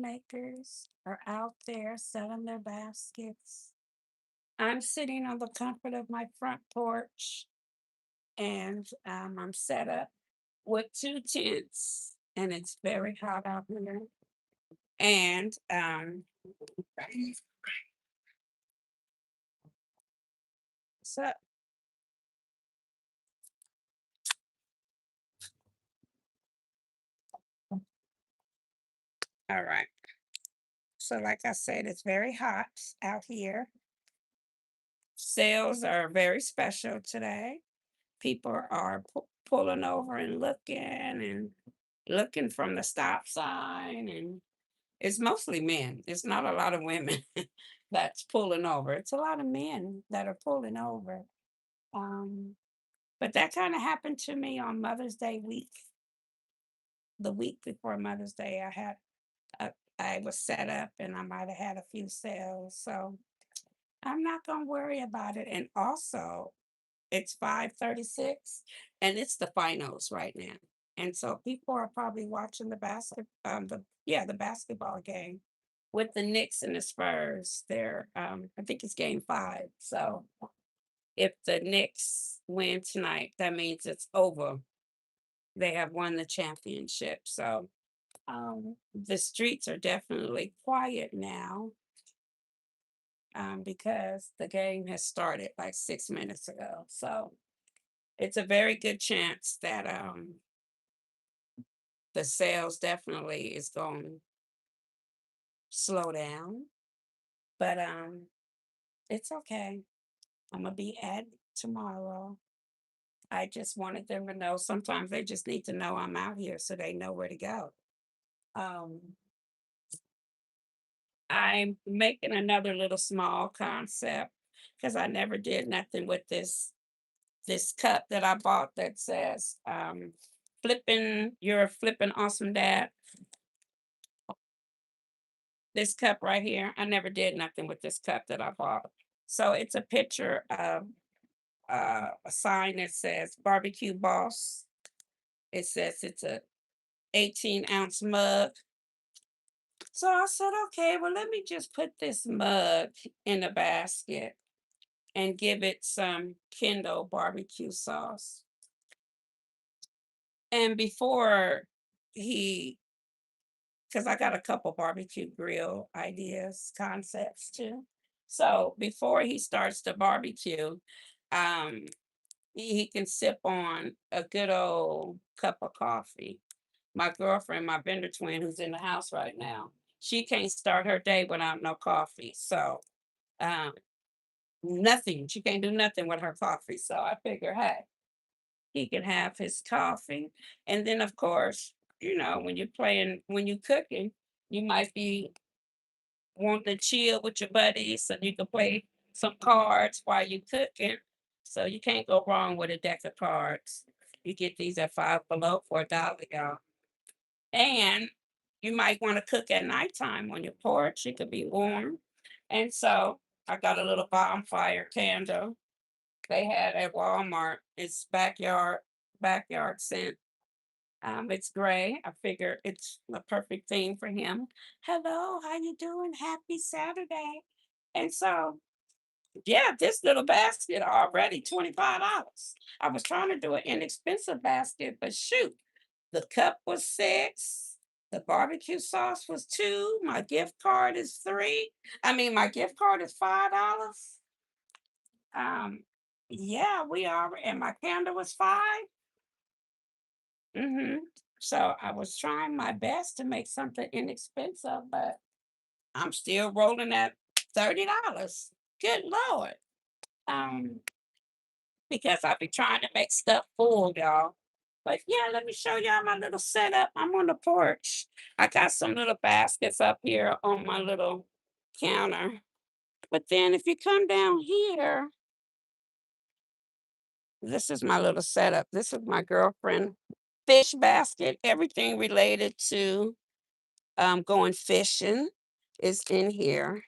makers are out there selling their baskets. I'm sitting on the comfort of my front porch and I'm set up with two tents and it's very hot out here. And so, all right. So, like I said, it's very hot out here. Sales are very special today. People are pulling over and looking from the stop sign, and it's mostly men. It's not a lot of women that's pulling over. It's a lot of men that are pulling over. Um, but that kind of happened to me on Mother's Day week. The week before Mother's Day, a, I was set up and I might have had a few sales. So I'm not gonna worry about it. And also, it's 5:36 and it's the finals right now. And so people are probably watching the basketball game with the Knicks and the Spurs. I think it's game 5. So if the Knicks win tonight, that means it's over. They have won the championship. So the streets are definitely quiet now because the game has started like 6 minutes ago. So it's a very good chance that the sales definitely is going to slow down, but it's okay. I'm gonna be at tomorrow. I just wanted them to know. Sometimes they just need to know I'm out here so they know where to go. Um, I'm making another little small concept because I never did nothing with this cup that I bought that says flipping you're a flipping awesome dad. This cup right here, I never did nothing with this cup that I bought. So it's a picture of a sign that says barbecue boss. It says it's a 18-ounce mug. So I said, okay, well, let me just put this mug in a basket and give it some Kindle barbecue sauce. And before he, because I got a couple barbecue grill ideas, concepts too. So before he starts the barbecue, um, he can sip on a good old cup of coffee. My girlfriend, my vendor twin, who's in the house right now, she can't start her day without no coffee. So um, nothing. She can't do nothing with her coffee. So I figure, hey, he can have his coffee. And then of course, when you're cooking, you might be wanting to chill with your buddies so you can play some cards while you're cooking. So you can't go wrong with a deck of cards. You get these at Five Below for $1, y'all. And you might want to cook at nighttime on your porch. It could be warm. And so I got a little bonfire candle they had at Walmart. It's backyard scent. It's gray. I figure it's the perfect theme for him. Hello, how you doing? Happy Saturday. And so, yeah, this little basket already $25. I was trying to do an inexpensive basket, but shoot, the cup was 6. The barbecue sauce was 2. My gift card is 3. My gift card is $5. Um, yeah, we are, and my candle was 5. Mhm. So I was trying my best to make something inexpensive, but I'm still rolling at $30. Good Lord. Um, because I be trying to make stuff full, y'all. But yeah, let me show y'all my little setup. I'm on the porch. I got some little baskets up here on my little counter. But then if you come down here, this is my little setup. This is my girlfriend fish basket. Everything related to going fishing is in here.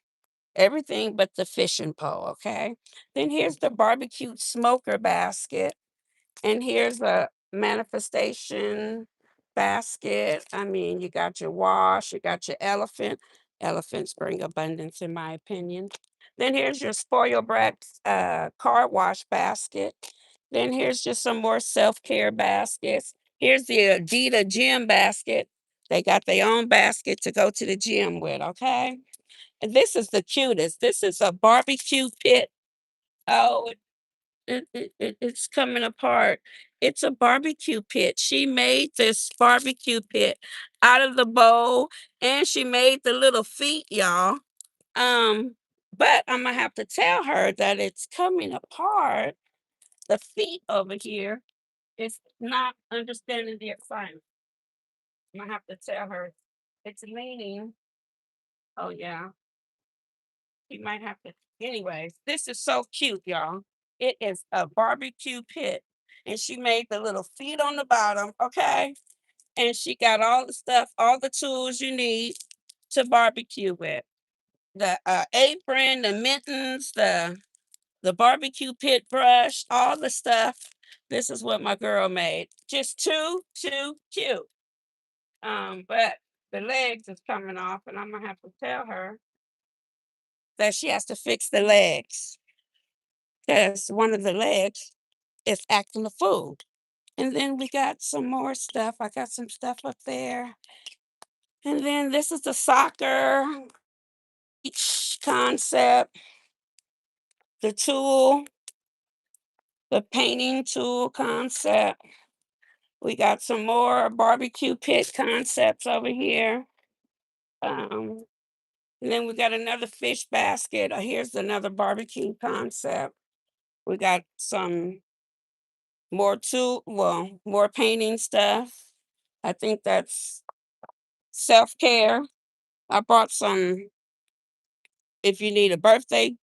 Everything but the fishing pole, okay? Then here's the barbecue smoker basket. And here's a manifestation basket. I mean, you got your wash, you got your elephant. Elephants bring abundance, in my opinion. Then here's your spoil brat car wash basket. Then here's just some more self-care baskets. Here's the Adidas gym basket. They got their own basket to go to the gym with, okay? And this is the cutest. This is a barbecue pit. Oh, it's coming apart. It's a barbecue pit. She made this barbecue pit out of the bowl, and she made the little feet, y'all. Um, but Imma have to tell her that it's coming apart. The feet over here is not understanding the assignment. Imma have to tell her it's leaning. Oh, yeah. You might have to anyways, this is so cute, y'all. It is a barbecue pit, and she made the little feet on the bottom, okay? And she got all the stuff, all the tools you need to barbecue with. The, apron, the mittens, the barbecue pit brush, all the stuff. This is what my girl made. Just too cute. But the legs is coming off, and Imma have to tell her that she has to fix the legs. 'Cause one of the legs is acting a fool. And then we got some more stuff. I got some stuff up there. And then this is the soccer each concept, the tool, the painting tool concept. We got some more barbecue pit concepts over here. Um, and then we got another fish basket. Here's another barbecue concept. We got some more tool, well, more painting stuff. I think that's self-care. I brought some if you need a birthday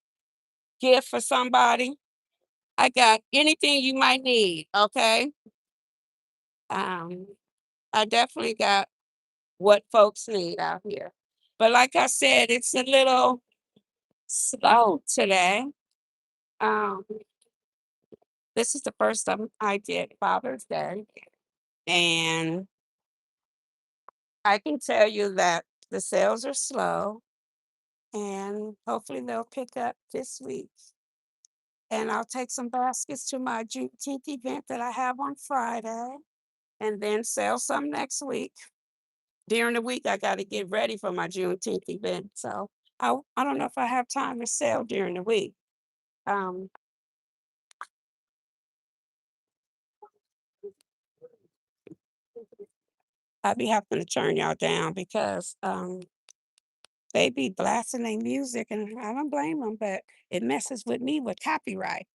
gift for somebody. I got anything you might need, okay? Um, I definitely got what folks need out here. But like I said, it's a little slow today. Um, this is the first time I did Father's Day, and I can tell you that the sales are slow, and hopefully they'll pick up this week. And I'll take some baskets to my Juneteenth event that I have on Friday and then sell some next week. During the week, I got to get ready for my Juneteenth event. So I don't know if I have time to sell during the week. Um, I be having to turn y'all down because they be blasting their music and I don't blame them, but it messes with me with copyright.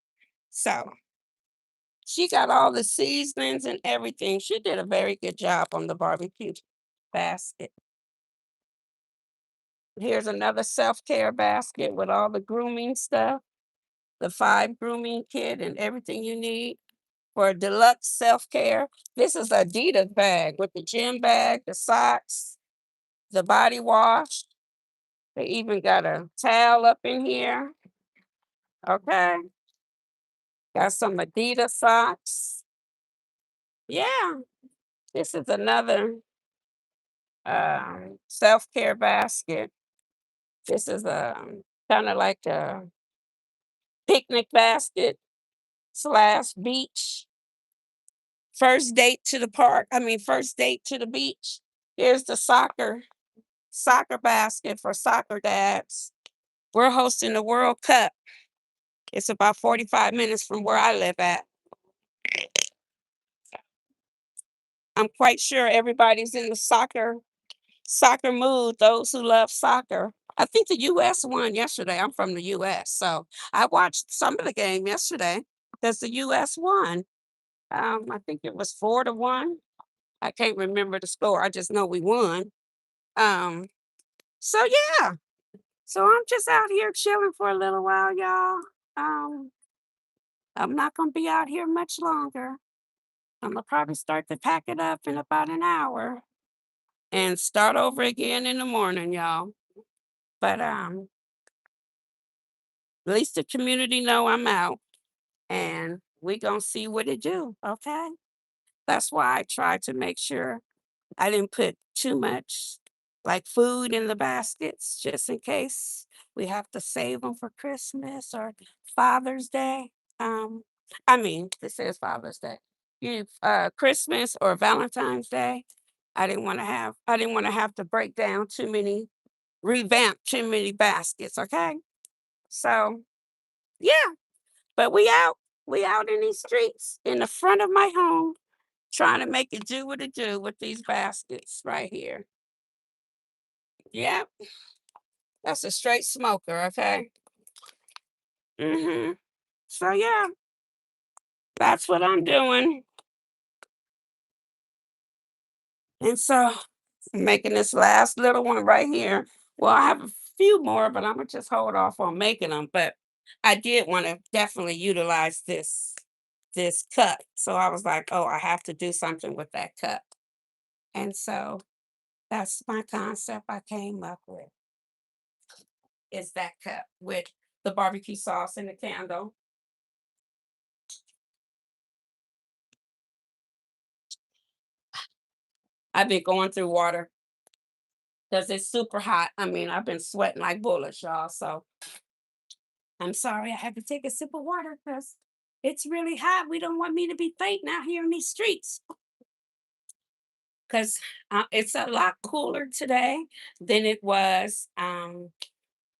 So she got all the seasonings and everything. She did a very good job on the barbecue basket. Here's another self-care basket with all the grooming stuff, the 5 grooming kit and everything you need for deluxe self-care. This is a Adidas bag with the gym bag, the socks, the body wash. They even got a towel up in here. Okay. Got some Adidas socks. Yeah. This is another self-care basket. This is kind of like a picnic basket slash beach. First date to the park. I mean, first date to the beach. Here's the soccer basket for soccer dads. We're hosting the World Cup. It's about 45 minutes from where I live at. I'm quite sure everybody's in the soccer mood, those who love soccer. I think the US won yesterday. I'm from the US, so I watched some of the game yesterday because the US won. I think it was 4-1. I can't remember the score. I just know we won. Um, so yeah. So I'm just out here chilling for a little while, y'all. Um, I'm not gonna be out here much longer. I'm gonna probably start to pack it up in about an hour and start over again in the morning, y'all. But at least the community know I'm out and we gonna see what it do, okay? That's why I try to make sure I didn't put too much, like, food in the baskets just in case we have to save them for Christmas or Father's Day. Um, I mean, this says Father's Day. Christmas or Valentine's Day. I didn't wanna have to break down too many revamp too many baskets, okay? So, yeah, but we out in these streets in the front of my home trying to make it do what it do with these baskets right here. Yep, that's a straight smoker, okay? Mhm. So, yeah, that's what I'm doing, and so, I'm making this last little one right here. Well, I have a few more, but Imma just hold off on making them. But I did wanna definitely utilize this cup, so I was like, "Oh, I have to do something with that cup," and so that's my concept I came up with, is that cup with the barbecue sauce and the candle. I've been going through water because it's super hot. I mean, I've been sweating like bullets, y'all, so I'm sorry I had to take a sip of water because it's really hot. We don't want me to be fainting out here in these streets because it's a lot cooler today than it was,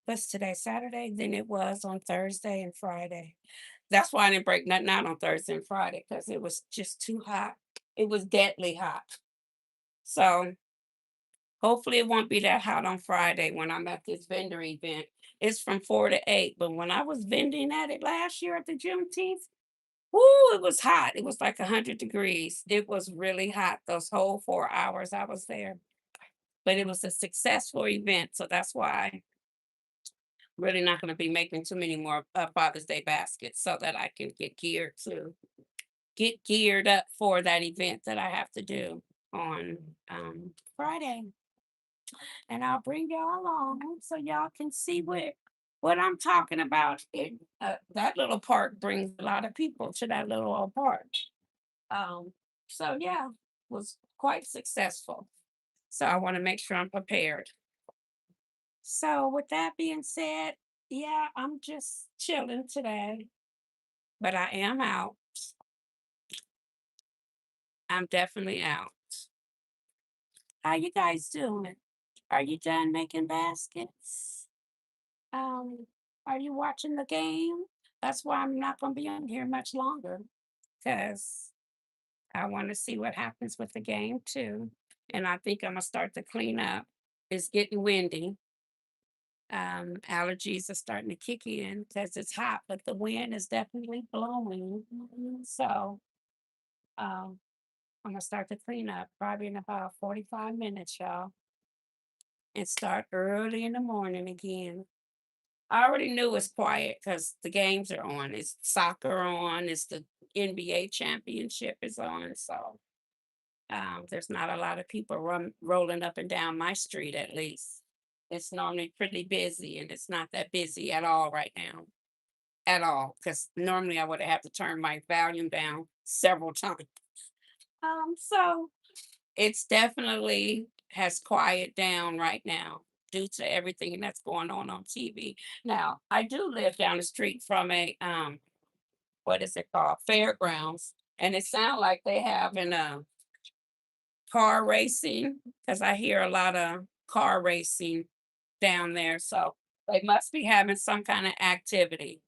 what's today, Saturday? Than it was on Thursday and Friday. That's why I didn't break nothing out on Thursday and Friday because it was just too hot. It was deadly hot. So hopefully it won't be that hot on Friday when I'm at this vendor event. It's from 4 to 8. But when I was vending at it last year at the Juneteenth, woo, it was hot. It was like 100 degrees. It was really hot those whole 4 hours I was there. But it was a successful event. So that's why I'm really not going to be making too many more Father's Day baskets so that I can get geared up for that event that I have to do on Friday. And I'll bring y'all along so y'all can see what I'm talking about. That little park brings a lot of people to that little old park. Um, so yeah, was quite successful. So I want to make sure I'm prepared. So with that being said, yeah, I'm just chilling today, but I am out. I'm definitely out. How you guys doing? Are you done making baskets? Um, are you watching the game? That's why I'm not gonna be on here much longer because I want to see what happens with the game too. And I think I'm gonna start to clean up. It's getting windy. Allergies are starting to kick in because it's hot, but the wind is definitely blowing. So um, I'm gonna start to clean up probably in about 45 minutes, y'all, and start early in the morning again. I already knew it's quiet because the games are on. It's soccer on. It's the NBA championship is on. So there's not a lot of people rolling up and down my street. At least it's normally pretty busy, and it's not that busy at all right now. At all, because normally I would have to turn my volume down several times. So it's definitely has quiet down right now due to everything that's going on TV. Now, I do live down the street from a what is it called? Fairgrounds. And it sounds like they having car racing because I hear a lot of car racing down there. So they must be having some kind of activity,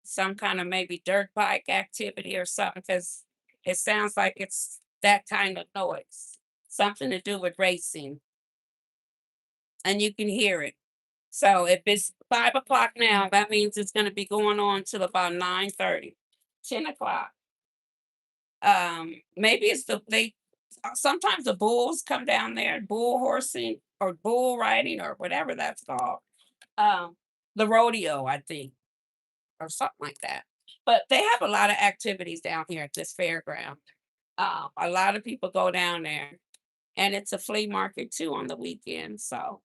some kind of maybe dirt bike activity or something because it sounds like it's that kind of noise, something to do with racing, and you can hear it. So if it's 5 o'clock now, that means it's going to be going on till about 9:30, 10 o'clock. Maybe it's sometimes the bulls come down there, bull horsing or bull riding or whatever that's called. Um, the rodeo, I think, or something like that. But they have a lot of activities down here at this fairground. A lot of people go down there, and it's a flea market too on the weekend. So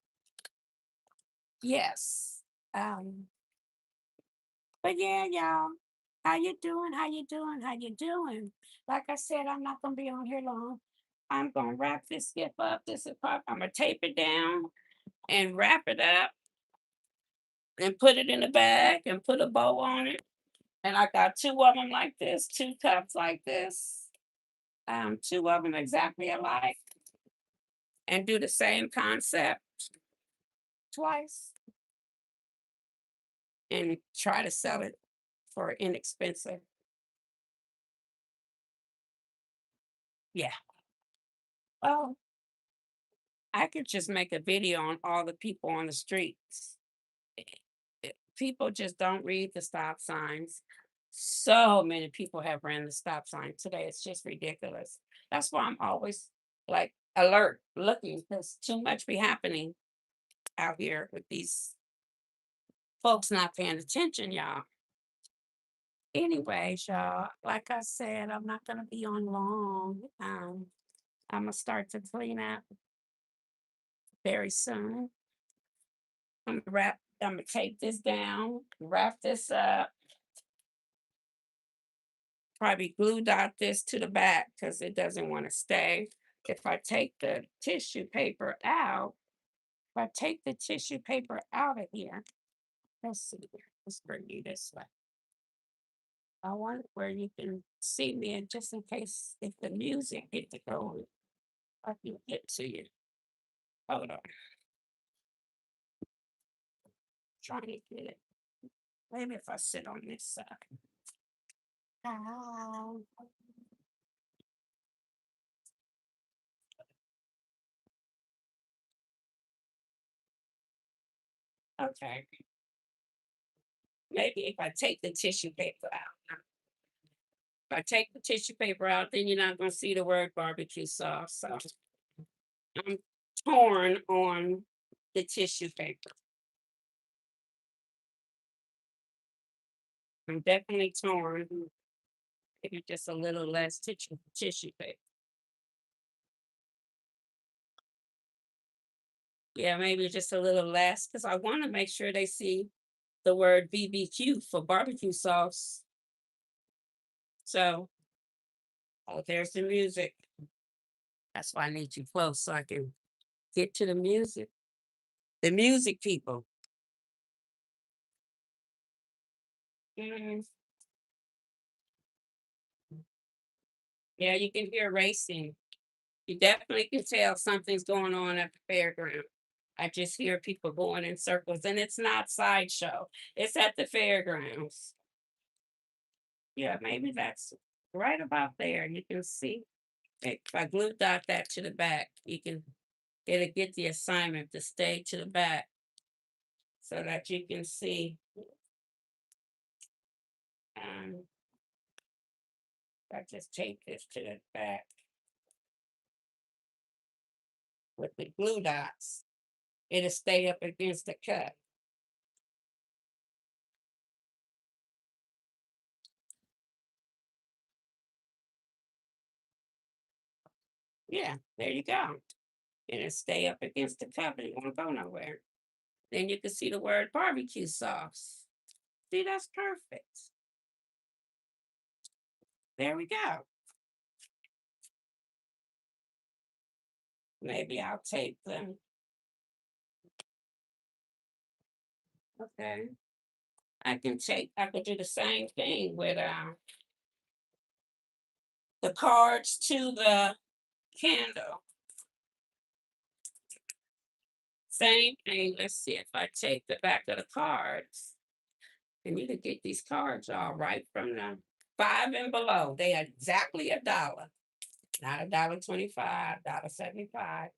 yes. Um, but yeah, y'all, how you doing? How you doing? How you doing? Like I said, I'm not gonna be on here long. I'm gonna wrap this skip up. This is pop. I'm gonna tape it down and wrap it up and put it in a bag and put a bow on it. And I got two of them like this, two cups like this. Two of them exactly alike, and do the same concept twice and try to sell it for inexpensive. Yeah. Well, I could just make a video on all the people on the streets. People just don't read the stop signs. So many people have ran the stop sign today. It's just ridiculous. That's why I'm always like alert, looking, because too much be happening out here with these folks not paying attention, y'all. Anyways, y'all, like I said, I'm not gonna be on long. I'm gonna start to clean up very soon. I'm gonna take this down, wrap this up, probably glue dot this to the back because it doesn't want to stay. If I take the tissue paper out, if I take the tissue paper out of here, let's see, let's bring you this way. I want where you can see me, and just in case if the music get to going, I can get to you. Hold on, trying to get it. Maybe if I sit on this side. Ow. Okay, maybe if I take the tissue paper out. If I take the tissue paper out, then you're not gonna see the word barbecue sauce. So I'm torn on the tissue paper. I'm definitely torn. Maybe just a little less tissue paper. Yeah, maybe just a little less because I want to make sure they see the word BBQ for barbecue sauce. So, oh, there's the music. That's why I need you close so I can get to the music. The music people. Mhm. Yeah, you can hear racing. You definitely can tell something's going on at the fairground. I just hear people going in circles, and it's not sideshow. It's at the fairgrounds. Yeah, maybe that's right about there. You can see if I glue dot that to the back, you can it'll get the assignment to stay to the back so that you can see. Um, I just tape this to the back with the glue dots. It'll stay up against the cut. Yeah, there you go. It'll stay up against the cup. It won't go nowhere. Then you can see the word barbecue sauce. See, that's perfect. There we go. Maybe I'll tape them. Okay. I could do the same thing with the cards to the candle. Same thing. Let's see if I take the back of the cards. And you can get these cards all right from the five and below. They are exactly $1. Not $1.25, $1.75,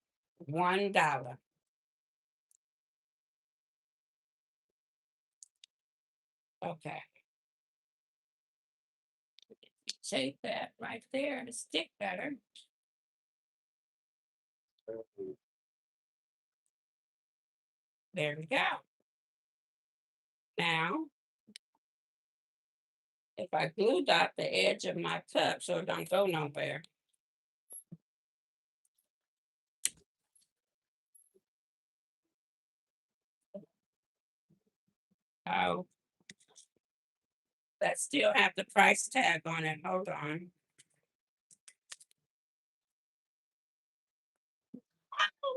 $1. Okay. Take that right there to stick better. There we go. Now, if I glue dot the edge of my cup so it don't go nowhere. Oh, that still have the price tag on it. Hold on.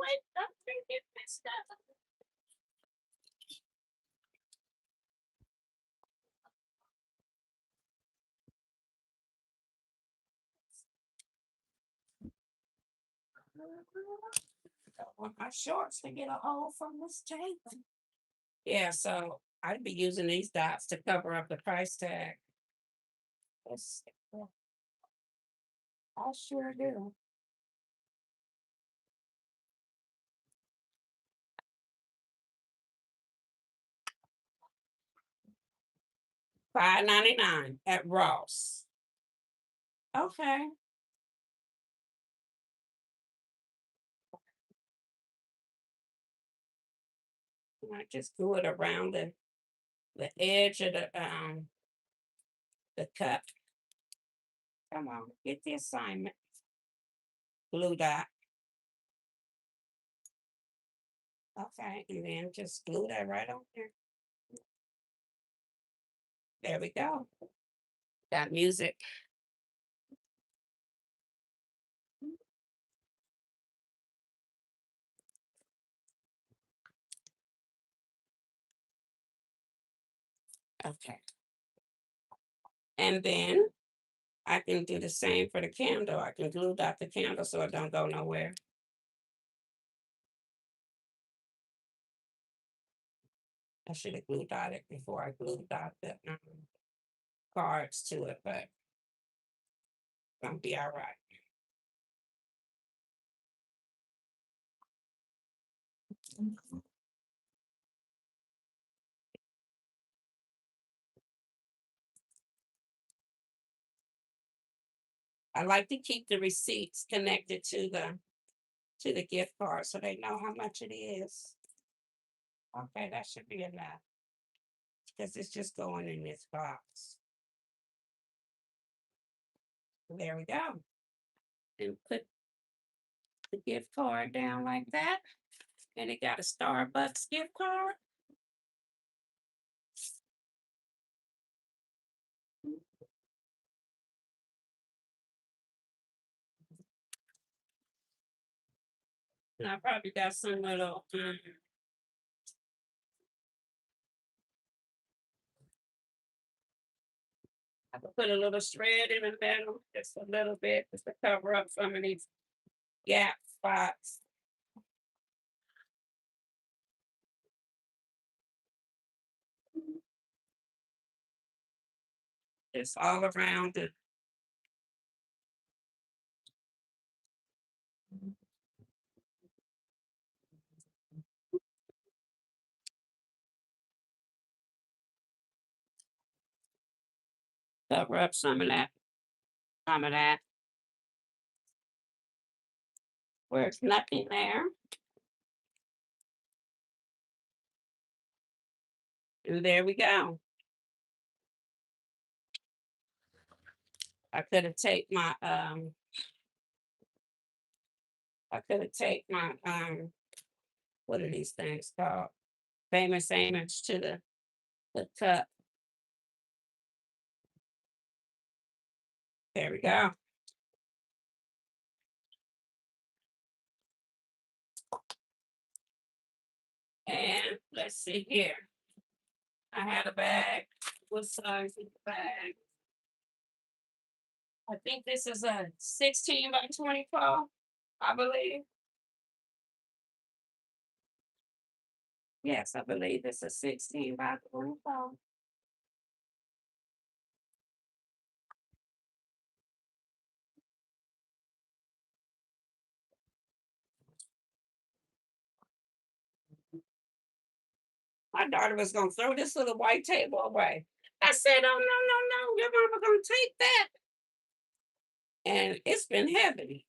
wait, don't get messed up. Don't want my shorts to get a hole from this tape. Yeah, so I'd be using these dots to cover up the price tag. Let's see. Yeah, I sure do. $5.99 at Ross. Okay. I just glue it around the edge of the cup. Come on, get the assignment. Glue dot. Okay, and then just glue that right on there. There we go. Got music. Okay. And then I can do the same for the candle. I can glue dot the candle so it don't go nowhere. I should have glue dotted before I glue dot the cards to it, but gonna be all right. I like to keep the receipts connected to the gift card so they know how much it is. Okay, that should be enough because it's just going in this box. There we go. And put the gift card down like that. And it got a Starbucks gift card. And I probably got some little, I could put a little shred in the middle, just a little bit, just to cover up some of these gap spots. Just all around it. Cover up some of that, some of that. Where it's nothing there. And there we go. I could have taken my what are these things called? Famous Amos to the cup. There we go. And let's see here. I had a bag. What size is the bag? I think this is a 16 by 24, I believe. Yes, I believe it's a 16 by 24. My daughter was gonna throw this little white table away. I said, "Oh no, your mama gonna take that." And it's been heavy.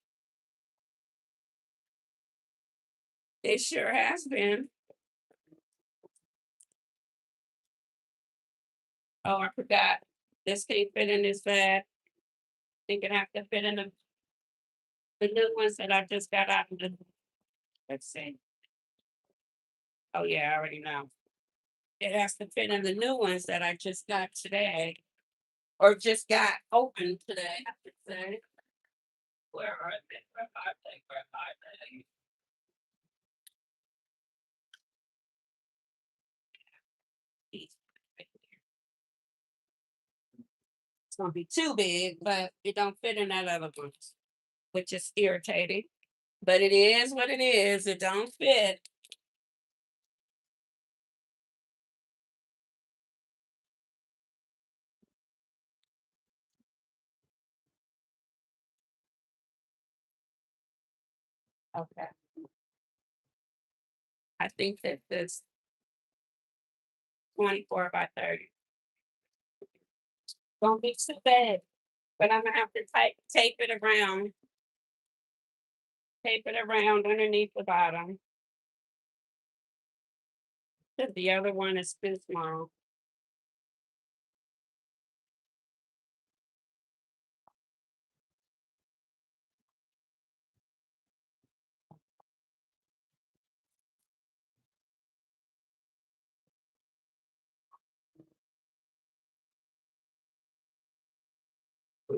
It sure has been. Oh, I forgot. This can't fit in this bag. Think it have to fit in the new ones that I just got out of the. Let's see. Oh yeah, I already know. It has to fit in the new ones that I just got today, or just got open today. I should say. Where are they? Where are they? Where are they? piece. It's gonna be too big, but it don't fit in that other one, which is irritating. But it is what it is. It don't fit. Okay. I think that this 24 by 30 don't be too bad. But I'm gonna have to tape it around underneath the bottom. 'Cause the other one is too small.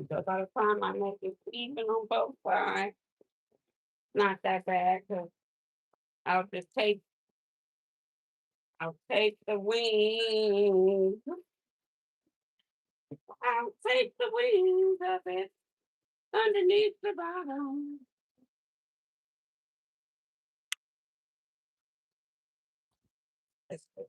So by the time I make it even on both sides, not that bad. Cause I'll just I'll take the wings. I'll take the wings of it underneath the bottom. That's good.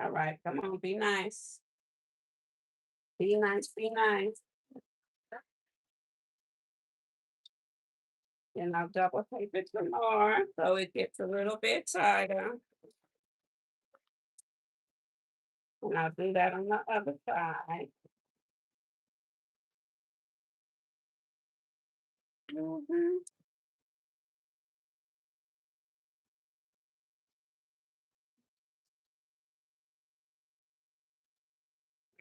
All right, come on, be nice. Be nice, be nice. And I'll double tape it some more so it gets a little bit tighter. And I'll do that on the other side. Mhm.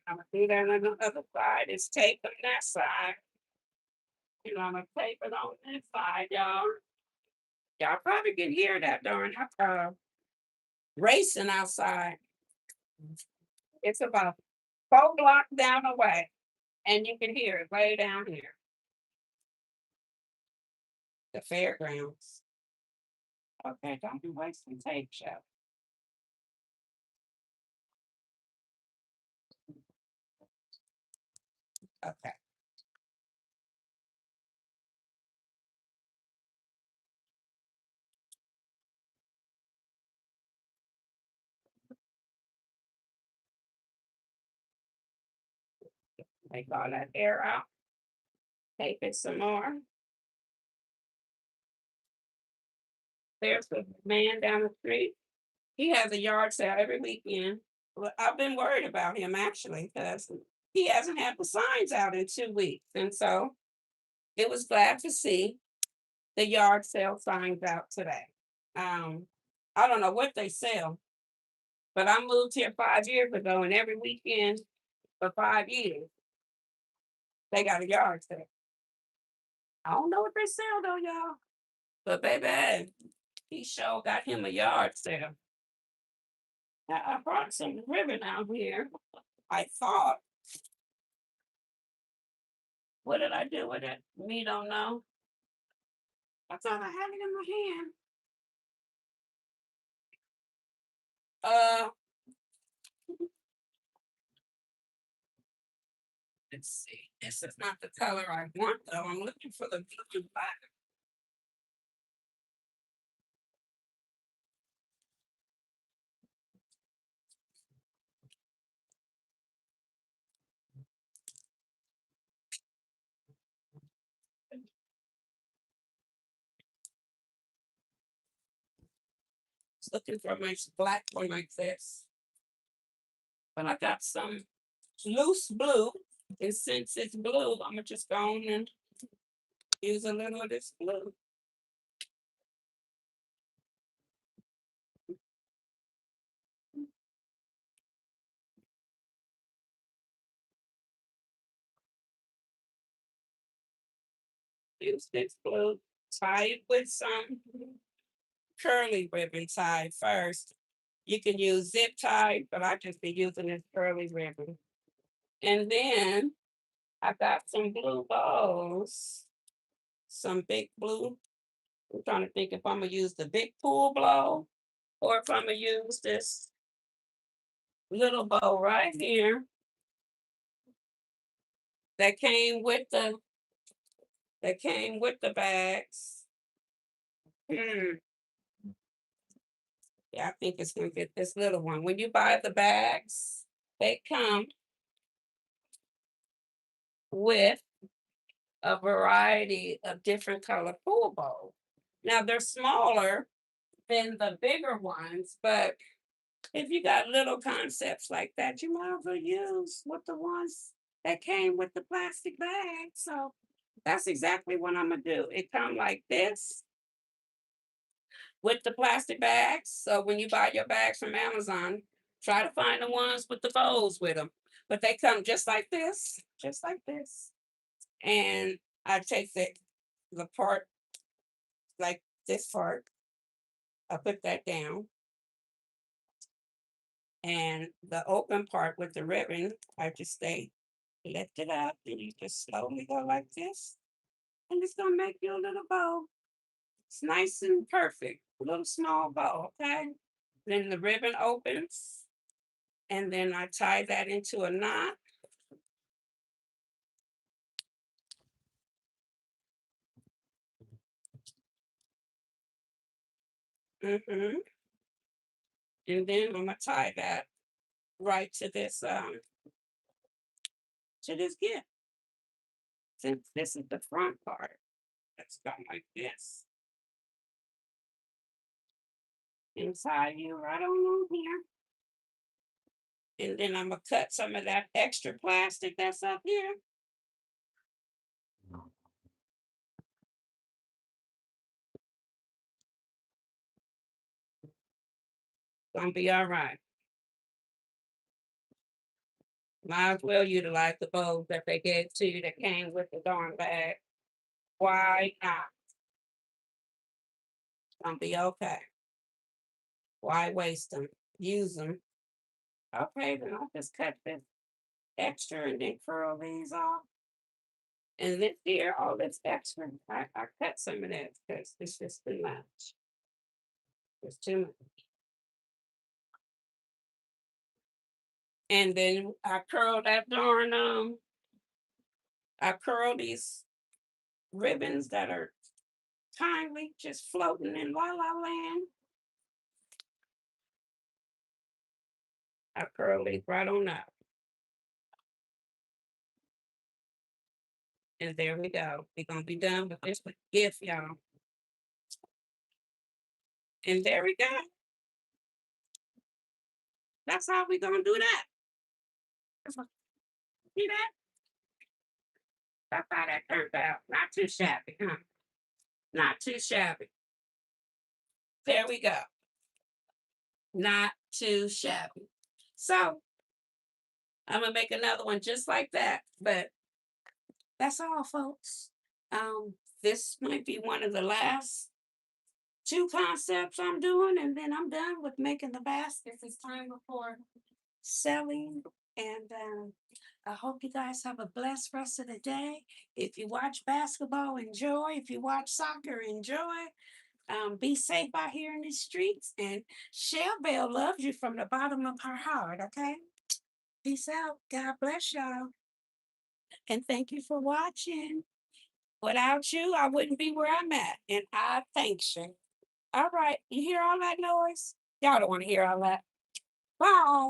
I'm gonna do that on the other side. It's tape on that side. And I'm gonna tape it on this side, y'all. Y'all probably can hear that darn racing outside. It's about 4 blocks down the way, and you can hear it way down here. The fairgrounds. Okay, don't be wasting tape, Chef. Okay, take all that air out. Tape it some more. There's the man down the street. He has a yard sale every weekend. Well, I've been worried about him actually because he hasn't had the signs out in 2 weeks. And so it was glad to see the yard sale signs out today. Um, I don't know what they sell, but I moved here 5 years ago, and every weekend for 5 years, they got a yard sale. I don't know what they sell though, y'all. But baby, he sure got him a yard sale. Now, I brought some ribbon out here. I thought, what did I do with it? Me don't know. I thought I had it in my hand. Uh, let's see. This is not the color I want though. I'm looking for the blue and black. Just looking for my black one like this. But I got some loose blue. And since it's blue, I'm gonna just go on and use a little of this blue. Use this blue. Tie it with some curly ribbon tied first. You can use zip tie, but I just be using this curly ribbon. And then I got some blue bows. some big blue. I'm trying to think if I'm gonna use the big pool blow or if I'm gonna use this little bow right here that came with the bags. Hmm. Yeah, I think it's gonna get this little one. When you buy the bags, they come with a variety of different color pool bowls. Now they're smaller than the bigger ones, but if you got little concepts like that, you might as well use with the ones that came with the plastic bag. So that's exactly what I'm gonna do. It come like this with the plastic bags. So when you buy your bags from Amazon, try to find the ones with the bows with them. But they come just like this, just like this. And I take the part like this part, I put that down, and the open part with the ribbon, I just stay lift it up, and you just slowly go like this, and it's gonna make you a little bow. It's nice and perfect, a little small bow, okay? Then the ribbon opens, and then I tie that into a knot. hmm And then I'm gonna tie that right to this gift. Since this is the front part, let's go like this. And tie you right on here. And then I'm gonna cut some of that extra plastic that's up here. Gonna be all right. Might as well utilize the bows that they gave to you that came with the darn bag. Why not? Gonna be okay. Why waste them? Use them. Okay, then I'll just cut this extra and then curl these off. And this here, all this extra, I cut some of that because it's just too much. It's too much. And then I curl these ribbons that are kindly just floating in la la land. I curl these right on up. And there we go. We're gonna be done with this gift, y'all. And there we go. That's how we gonna do that. See that? That's how that turned out. Not too shabby, huh? Not too shabby. There we go. Not too shabby. So I'm gonna make another one just like that. But that's all, folks. This might be one of the last two concepts I'm doing, and then I'm done with making the baskets. It's time for selling. And I hope you guys have a blessed rest of the day. If you watch basketball, enjoy. If you watch soccer, enjoy. Be safe out here in the streets. And Shell Bell loves you from the bottom of her heart, okay? Peace out. God bless y'all. And thank you for watching. Without you, I wouldn't be where I'm at. And I thank you. All right. You hear all that noise? Y'all don't want to hear all that. Bye.